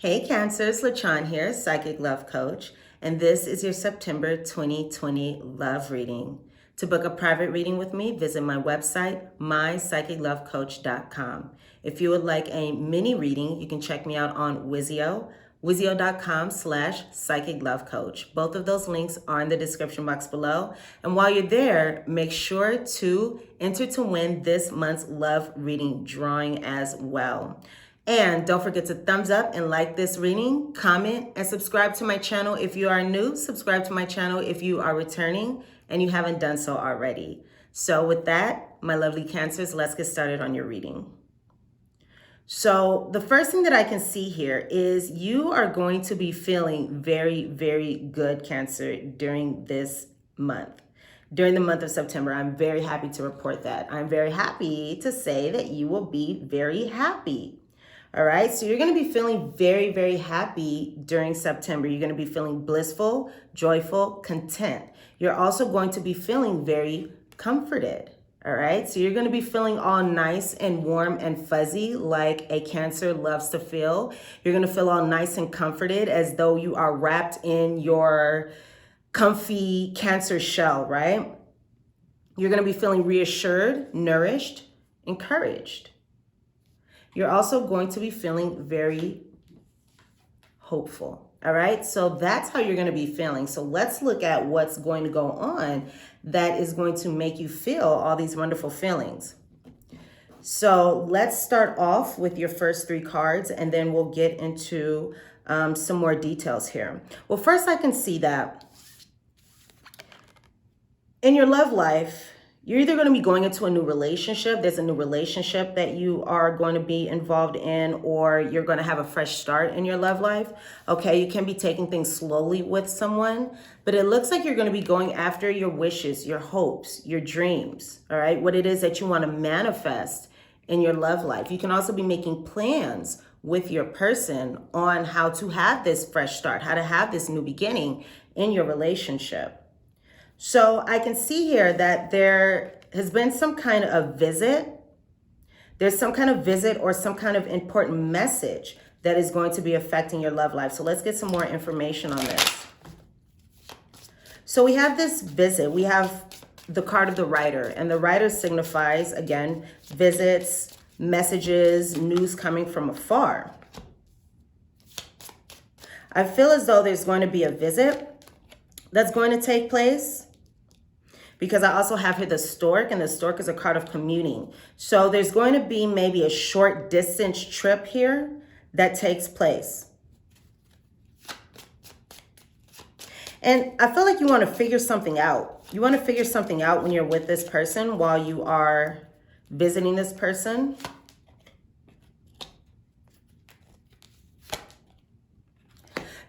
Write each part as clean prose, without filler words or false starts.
Hey Cancers, LaChan here, Psychic Love Coach, and this is your September 2020 love reading. To book a private reading with me, visit my website, mypsychiclovecoach.com. If you would like a mini reading, you can check me out on Wizio, wizio.com/psychic love coach. Both of those links are in the description box below. And while you're there, make sure to enter to win this month's love reading drawing as well. And don't forget to thumbs up and like this reading, comment, and subscribe to my channel if you are new. Subscribe to my channel if you are returning and you haven't done so already. So with that, my lovely Cancers, let's get started on your reading. So the first thing that I can see here is you are going to be feeling very, very good, Cancer, during this month. During the month of September, I'm very happy to report that. I'm very happy to say that you will be very happy. All right, so you're going to be feeling very, very happy during September. You're going to be feeling blissful, joyful, content. You're also going to be feeling very comforted. All right, so you're going to be feeling all nice and warm and fuzzy like a Cancer loves to feel. You're going to feel all nice and comforted as though you are wrapped in your comfy Cancer shell, right? You're going to be feeling reassured, nourished, encouraged. You're also going to be feeling very hopeful. All right, so that's how you're going to be feeling. So let's look at what's going to go on that is going to make you feel all these wonderful feelings. So let's start off with your first three cards, and then we'll get into some more details here. Well, first I can see that in your love life, you're either going to be going into a new relationship. There's a new relationship that you are going to be involved in, or you're going to have a fresh start in your love life. Okay, you can be taking things slowly with someone, but it looks like you're going to be going after your wishes, your hopes, your dreams, all right? What it is that you want to manifest in your love life. You can also be making plans with your person on how to have this fresh start, how to have this new beginning in your relationship. So I can see here that there has been some kind of visit. There's some kind of visit or some kind of important message that is going to be affecting your love life. So let's get some more information on this. So we have this visit. We have the card of the Rider, and the Rider signifies, again, visits, messages, news coming from afar. I feel as though there's going to be a visit that's going to take place, because I also have here the Stork, and the Stork is a card of commuting. So there's going to be maybe a short distance trip here that takes place. And I feel like you want to figure something out. You want to figure something out when you're with this person while you are visiting this person.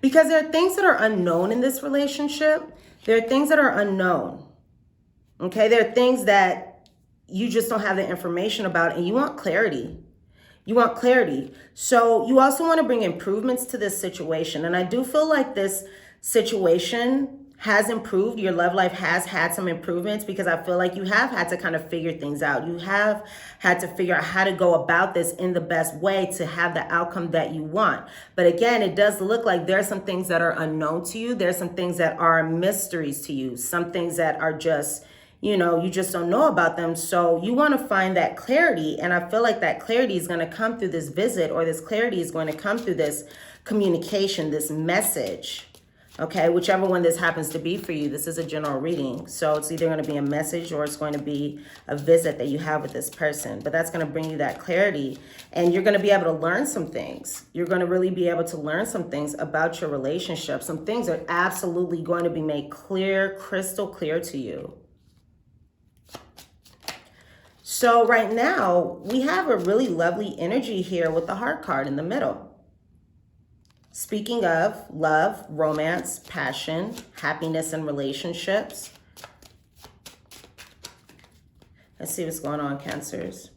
Because there are things that are unknown in this relationship. There are things that are unknown. Okay, there are things that you just don't have the information about, and you want clarity. You want clarity. So you also want to bring improvements to this situation. And I do feel like this situation has improved. Your love life has had some improvements, because I feel like you have had to kind of figure things out. You have had to figure out how to go about this in the best way to have the outcome that you want. But again, it does look like there are some things that are unknown to you. There's some things that are mysteries to you. Some things that are just, you know, you just don't know about them. So you want to find that clarity. And I feel like that clarity is going to come through this visit, or this clarity is going to come through this communication, this message. Okay, whichever one this happens to be for you. This is a general reading. So it's either going to be a message or it's going to be a visit that you have with this person. But that's going to bring you that clarity. And you're going to be able to learn some things. You're going to really be able to learn some things about your relationship. Some things are absolutely going to be made clear, crystal clear to you. So right now, we have a really lovely energy here with the Heart card in the middle. Speaking of love, romance, passion, happiness in relationships. Let's see what's going on, Cancers.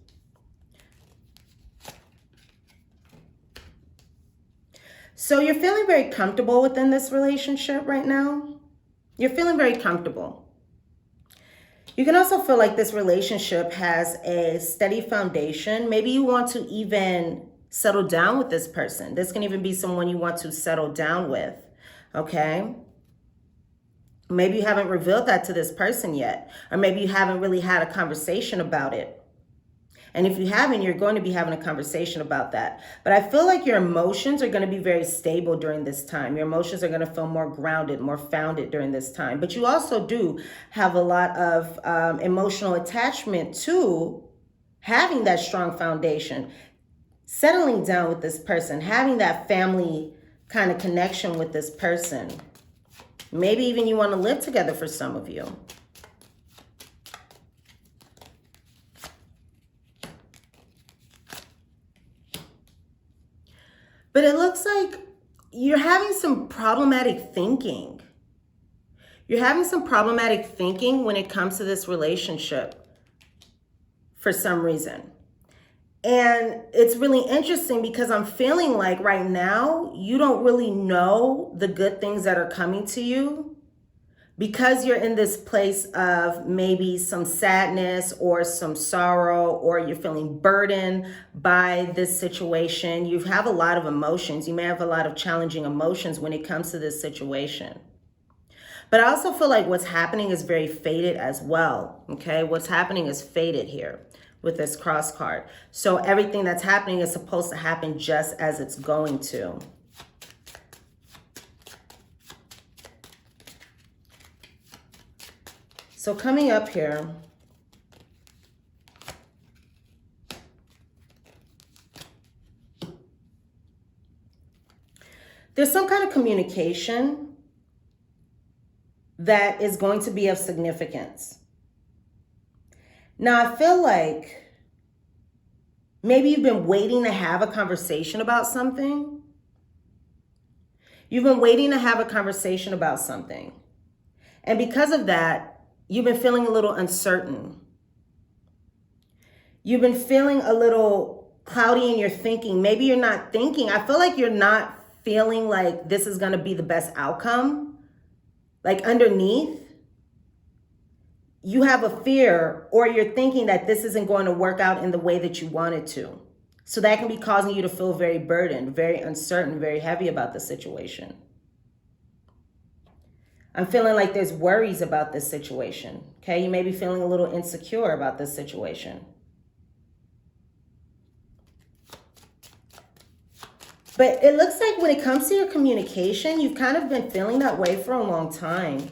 So you're feeling very comfortable within this relationship right now. You're feeling very comfortable. You can also feel like this relationship has a steady foundation. Maybe you want to even Settle down with this person. This can even be someone you want to settle down with, okay? Maybe you haven't revealed that to this person yet, or maybe you haven't really had a conversation about it. And if you haven't, you're going to be having a conversation about that. But I feel like your emotions are going to be very stable during this time. Your emotions are going to feel more grounded, more founded during this time. But you also do have a lot of emotional attachment to having that strong foundation, settling down with this person, having that family kind of connection with this person. Maybe even you want to live together for some of you. But it looks like you're having some problematic thinking. You're having some problematic thinking when it comes to this relationship for some reason. And it's really interesting because I'm feeling like right now, you don't really know the good things that are coming to you because you're in this place of maybe some sadness or some sorrow, or you're feeling burdened by this situation. You have a lot of emotions. You may have a lot of challenging emotions when it comes to this situation. But I also feel like what's happening is very fated as well, okay? What's happening is fated here with this cross card. So everything that's happening is supposed to happen just as it's going to. So coming up here, there's some kind of communication that is going to be of significance. Now, I feel like maybe you've been waiting to have a conversation about something. You've been waiting to have a conversation about something. And because of that, you've been feeling a little uncertain. You've been feeling a little cloudy in your thinking. Maybe you're not thinking. I feel like you're not feeling like this is going to be the best outcome. Like underneath, you have a fear, or you're thinking that this isn't going to work out in the way that you want it to. So that can be causing you to feel very burdened, very uncertain, very heavy about the situation. I'm feeling like there's worries about this situation, okay? You may be feeling a little insecure about this situation. But it looks like when it comes to your communication, you've kind of been feeling that way for a long time.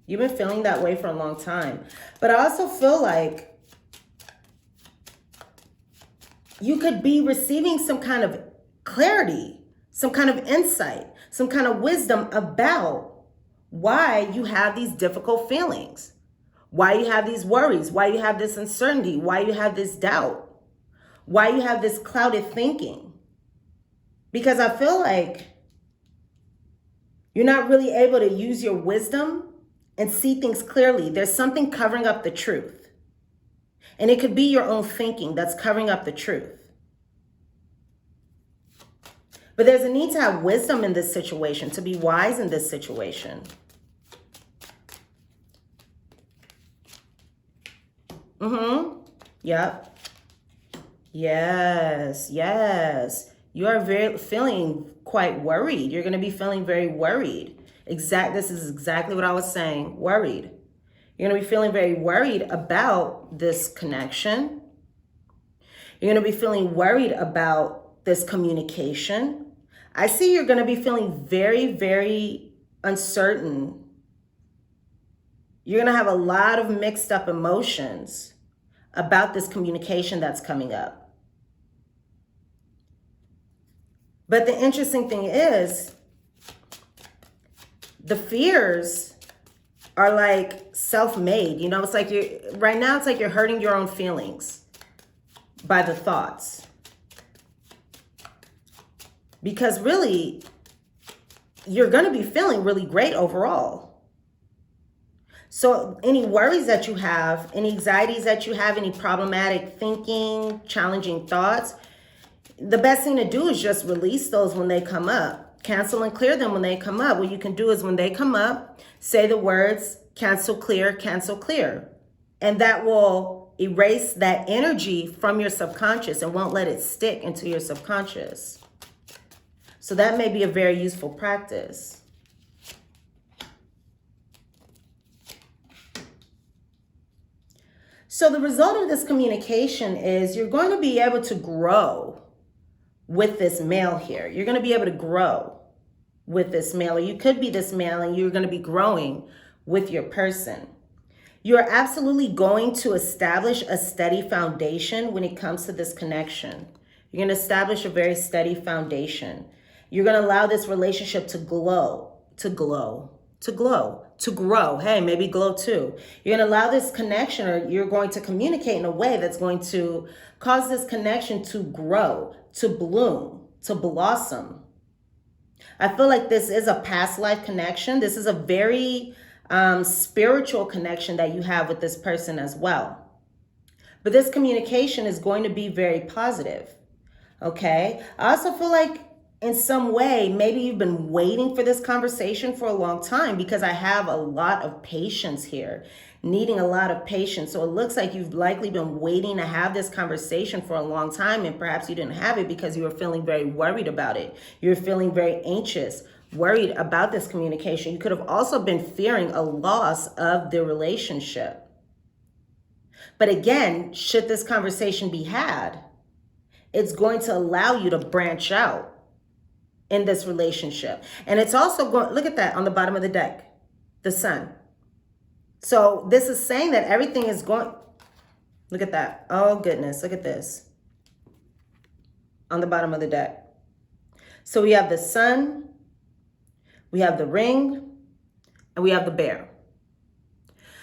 You've been feeling that way for a long time. But I also feel like you could be receiving some kind of clarity, some kind of insight, some kind of wisdom about why you have these difficult feelings, why you have these worries, why you have this uncertainty, why you have this doubt, why you have this clouded thinking. Because I feel like you're not really able to use your wisdom and see things clearly. There's something covering up the truth. And it could be your own thinking that's covering up the truth. But there's a need to have wisdom in this situation, to be wise in this situation. Yep. Yes, yes. You are feeling quite worried. You're going to be feeling very worried. This is exactly what I was saying, worried. You're going to be feeling very worried about this connection. You're going to be feeling worried about this communication. I see you're going to be feeling very, very uncertain. You're going to have a lot of mixed up emotions about this communication that's coming up. But the interesting thing is, the fears are like self-made. You know, it's like right now it's like you're hurting your own feelings by the thoughts. Because really, you're going to be feeling really great overall. So any worries that you have, any anxieties that you have, any problematic thinking, challenging thoughts, the best thing to do is just release those when they come up. Cancel and clear them when they come up. What you can do is when they come up, say the words, cancel, clear, and that will erase that energy from your subconscious and won't let it stick into your subconscious. So that may be a very useful practice. So the result of this communication is you're going to be able to grow with this male here. You're going to be able to grow with this male, or you could be this male and you're going to be growing with your person. You're absolutely going to establish a steady foundation when it comes to this connection. You're going to establish a very steady foundation. You're going to allow this relationship to grow. Hey, maybe glow too. You're going to allow this connection, or you're going to communicate in a way that's going to cause this connection to grow, to bloom, to blossom. I feel like this is a past life connection. This is a very spiritual connection that you have with this person as well. But this communication is going to be very positive. Okay. I also feel like in some way, maybe you've been waiting for this conversation for a long time, because I have a lot of patience here, needing a lot of patience. So it looks like you've likely been waiting to have this conversation for a long time, and perhaps you didn't have it because you were feeling very worried about it. You're feeling very anxious, worried about this communication. You could have also been fearing a loss of the relationship. But again, should this conversation be had, it's going to allow you to branch out in this relationship. And it's also going, look at that on the bottom of the deck, the sun. So this is saying that everything is going, look at that. Oh goodness, look at this on the bottom of the deck. So we have the sun, we have the ring, and we have the bear.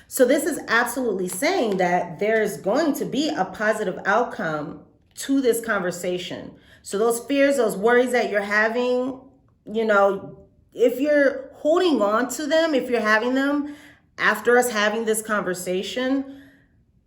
So this is absolutely saying that there's going to be a positive outcome to this conversation. So those fears, those worries that you're having, you know, if you're holding on to them, if you're having them after us having this conversation,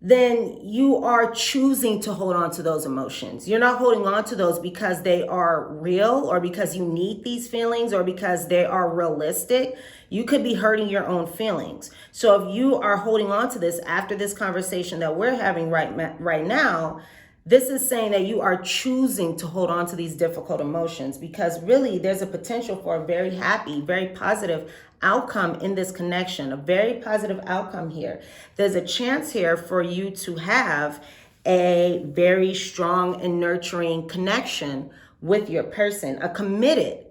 then you are choosing to hold on to those emotions. You're not holding on to those because they are real, or because you need these feelings, or because they are realistic. You could be hurting your own feelings. So if you are holding on to this after this conversation that we're having right now, this is saying that you are choosing to hold on to these difficult emotions, because really there's a potential for a very happy, very positive outcome in this connection, a very positive outcome here. There's a chance here for you to have a very strong and nurturing connection with your person, a committed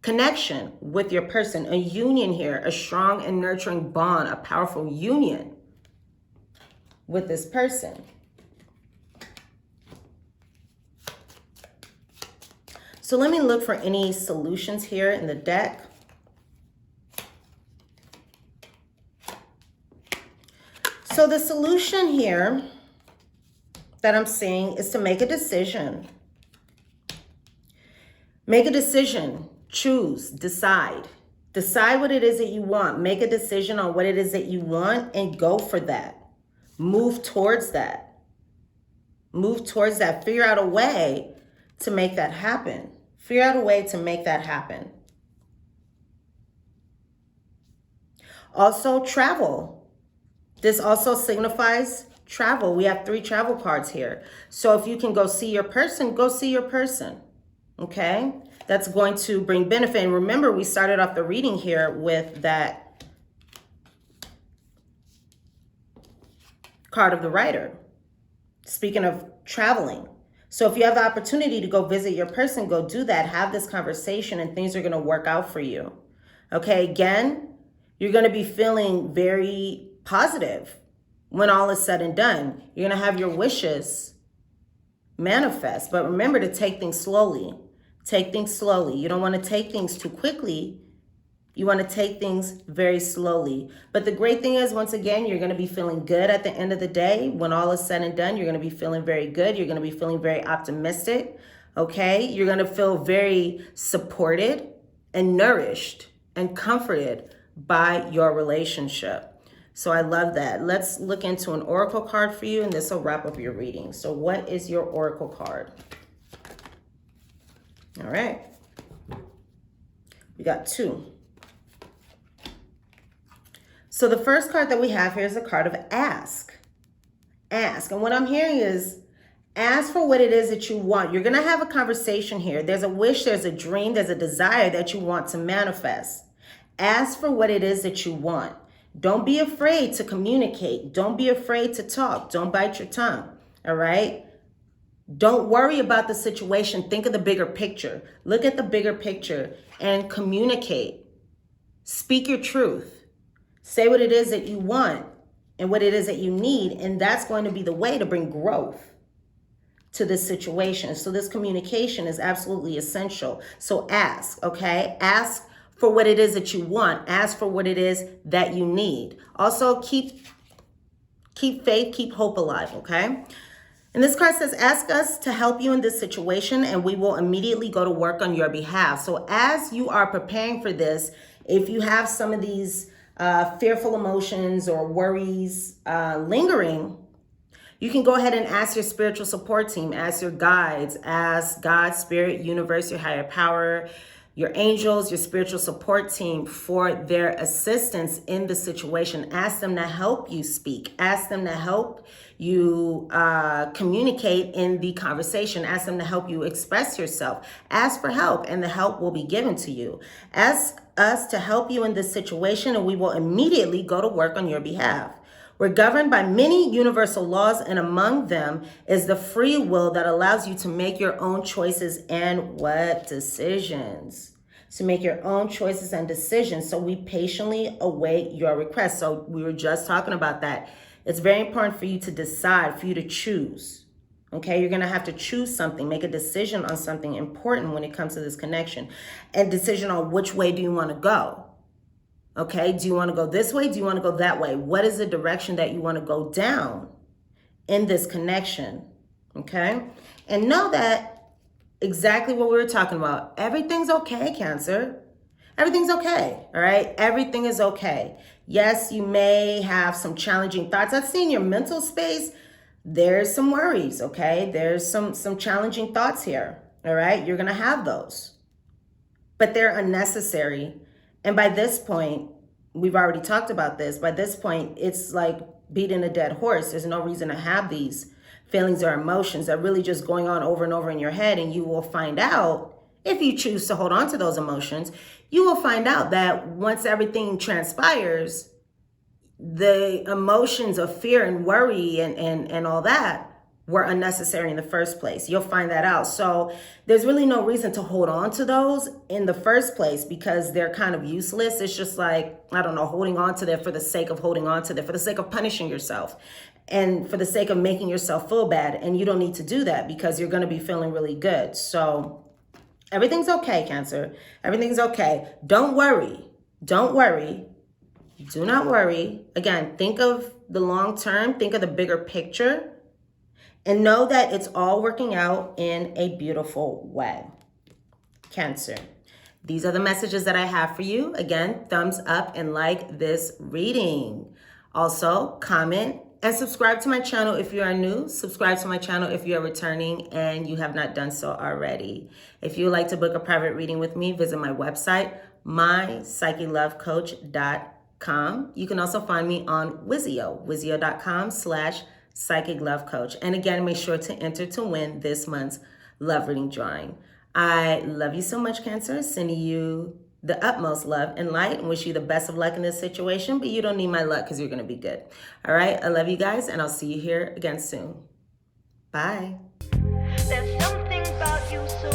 connection with your person, a union here, a strong and nurturing bond, a powerful union with this person. So let me look for any solutions here in the deck. So the solution here that I'm seeing is to make a decision. Make a decision, choose, decide. Decide what it is that you want. Make a decision on what it is that you want and go for that. Move towards that. Move towards that. Figure out a way to make that happen. Figure out a way to make that happen. Also, travel. This also signifies travel. We have 3 travel cards here. So if you can go see your person, go see your person. Okay? That's going to bring benefit. And remember, we started off the reading here with that card of the Rider. Speaking of traveling. So if you have the opportunity to go visit your person, go do that. Have this conversation and things are going to work out for you. Okay, again, you're going to be feeling very positive when all is said and done. You're going to have your wishes manifest. But remember to take things slowly. Take things slowly. You don't want to take things too quickly. You want to take things very slowly. But the great thing is, once again, you're going to be feeling good at the end of the day. When all is said and done, you're going to be feeling very good. You're going to be feeling very optimistic. Okay? You're going to feel very supported and nourished and comforted by your relationship. So I love that. Let's look into an oracle card for you, and this will wrap up your reading. So what is your oracle card? All right. We got 2. So the first card that we have here is a card of ask. Ask. And what I'm hearing is ask for what it is that you want. You're going to have a conversation here. There's a wish, there's a dream, there's a desire that you want to manifest. Ask for what it is that you want. Don't be afraid to communicate. Don't be afraid to talk. Don't bite your tongue. All right? Don't worry about the situation. Think of the bigger picture. Look at the bigger picture and communicate. Speak your truth. Say what it is that you want and what it is that you need. And that's going to be the way to bring growth to this situation. So this communication is absolutely essential. So ask, okay? Ask for what it is that you want. Ask for what it is that you need. Also, keep faith, keep hope alive, okay? And this card says, ask us to help you in this situation and we will immediately go to work on your behalf. So as you are preparing for this, if you have some of these fearful emotions or worries lingering, you can go ahead and ask your spiritual support team, ask your guides, ask God, Spirit, Universe, your higher power, your angels, your spiritual support team for their assistance in the situation. Ask them to help you speak. Ask them to help you communicate in the conversation. Ask them to help you express yourself. Ask for help and the help will be given to you. Ask us to help you in this situation and we will immediately go to work on your behalf. We're governed by many universal laws, and among them is the free will that allows you to make your own choices and what decisions. To make your own choices and decisions. So we patiently await your request. So we were just talking about that. It's very important for you to decide, for you to choose. Okay, you're going to have to choose something, make a decision on something important when it comes to this connection. And decision on which way do you want to go. Okay, do you want to go this way? Do you want to go that way? What is the direction that you want to go down in this connection? Okay, and know that exactly what we were talking about. Everything's okay, Cancer. Everything's okay, all right? Everything is okay. Yes, you may have some challenging thoughts. I've seen your mental space. There's some worries, okay? There's some challenging thoughts here, all right? You're going to have those, but they're unnecessary. And by this point, we've already talked about this. By this point, it's like beating a dead horse. There's no reason to have these feelings or emotions. They're really just going on over and over in your head. And you will find out, if you choose to hold on to those emotions, you will find out that once everything transpires, the emotions of fear and worry and all that were unnecessary in the first place. You'll find that out. So there's really no reason to hold on to those in the first place because they're kind of useless. It's just like, I don't know, holding on to them for the sake of holding on to them, for the sake of punishing yourself and for the sake of making yourself feel bad. And you don't need to do that because you're going to be feeling really good. So everything's okay, Cancer. Everything's okay. Don't worry. Don't worry. Do not worry. Again, think of the long term. Think of the bigger picture. And know that it's all working out in a beautiful way. Cancer. These are the messages that I have for you. Again, thumbs up and like this reading. Also, comment and subscribe to my channel if you are new. Subscribe to my channel if you are returning and you have not done so already. If you would like to book a private reading with me, visit my website, mypsychelovecoach.com. You can also find me on Wizio, wizio.com/Psychic Love Coach. And again, make sure to enter to win this month's love reading drawing. I love you so much, Cancer. Sending you the utmost love and light and wish you the best of luck in this situation, but you don't need my luck because you're going to be good. All right. I love you guys and I'll see you here again soon. Bye. There's something about you so